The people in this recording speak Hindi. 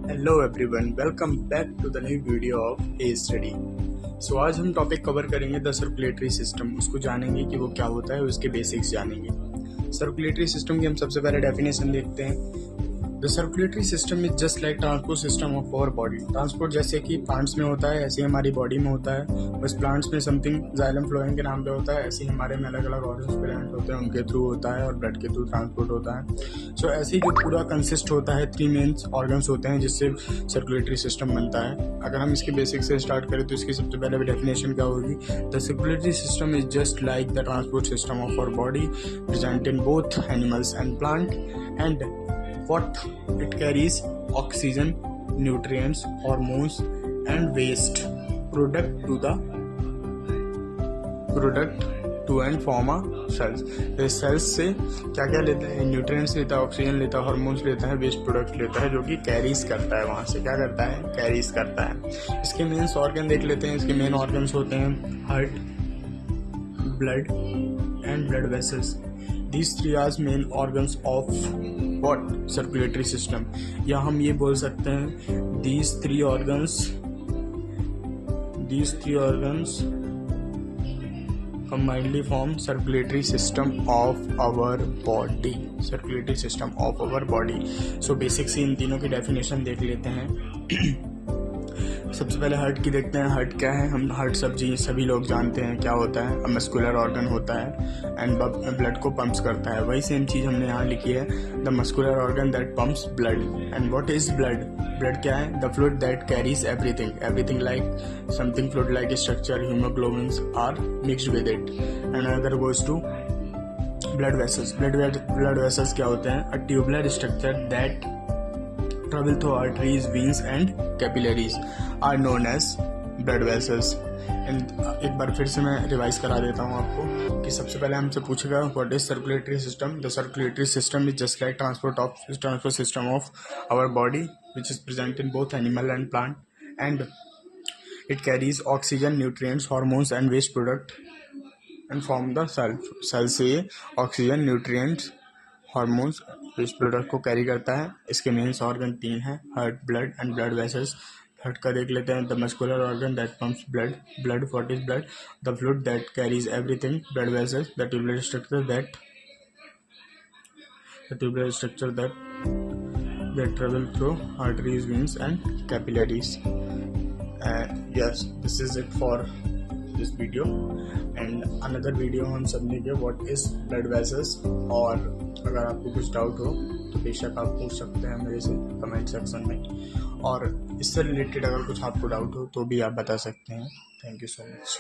Hello everyone, welcome back to the new video of a study. So आज हम टॉपिक कवर करेंगे द सर्कुलेटरी सिस्टम। उसको जानेंगे कि वो क्या होता है, उसके बेसिक्स जानेंगे। सर्कुलेटरी सिस्टम की हम सबसे पहले डेफिनेशन देखते हैं। The circulatory system is just like transport system of our body. Transport जैसे कि प्लांट्स में होता है, ऐसे ही हमारी बॉडी में होता है। बस प्लांट्स में समथिंग जाइलम फ्लोएम के नाम पे होता है, ऐसे ही हमारे में अलग अलग ऑर्गन्स प्रेजेंट होते हैं, उनके थ्रू होता है और ब्लड के थ्रू ट्रांसपोर्ट होता है। सो ऐसे ही जो पूरा कंसिस्ट होता है, 3 मेन ऑर्गन्स होते हैं जिससे सर्कुलेटरी सिस्टम बनता है। अगर हम इसके बेसिक से स्टार्ट करें तो इसकी सबसे पहले डेफिनेशन क्या होगी? The circulatory system is just like the transport system of our body present in both animals and plant and what it carries oxygen, nutrients, hormones and waste product to and from a cells। इस सेल्स से क्या क्या लेता है? न्यूट्रिएंट्स लेता है, ऑक्सीजन लेता है, हार्मोन्स लेता है, वेस्ट प्रोडक्ट्स लेता है, जो कि कैरीज करता है। वहाँ से क्या करता है? कैरीज करता है। इसके मेन ऑर्गन देख लेते हैं। इसके मेन ऑर्गन्स होते हैं heart, blood and blood vessels. These three are main organs of what? Circulatory system। या हम ये बोल सकते हैं these three organs combinedly form circulatory system of our body। circulatory system of our body। So basic से इन तीनों की definition देख लेते हैं। सबसे पहले हार्ट की देखते हैं। हार्ट क्या है? हम हार्ट सभी लोग जानते हैं क्या होता है। मस्कुलर ऑर्गन होता है एंड ब्लड को पंप्स करता है। वही सेम चीज़ हमने यहाँ लिखी है, the muscular organ that pumps blood. And what is blood? Blood क्या है? The fluid that carries everything like something fluid like structure, haemoglobins are mixed with it. And another goes to blood vessels. Blood vessels क्या होते हैं? A tubular structure that travel through arteries, veins and capillaries are known as blood vessels। एक बार फिर से मैं रिवाइज करा देता हूँ आपको कि सबसे पहले हमसे पूछेगा what is circulatory system. The circulatory system is just like transport system of our body which is present in both animal and plant and it carries oxygen, nutrients, hormones and waste product and from the cell से oxygen, nutrients, hormones, waste product को कैरी करता है। इसके मेन्स ऑर्गन 3 हैं, heart, blood and blood vessels. Heart का देख लेते हैं। The muscular organ that pumps blood. What is blood? The fluid that carries everything. Blood vessels the tubular structure that travel through arteries, veins and capillaries। Yes, this is it for this video and another video हम समझेंगे what is blood vessels। और अगर आपको कुछ डाउट हो तो बेशक आप पूछ सकते हैं मेरे से कमेंट सेक्शन में, और इससे रिलेटेड अगर कुछ आपको डाउट हो तो भी आप बता सकते हैं। Thank you so much.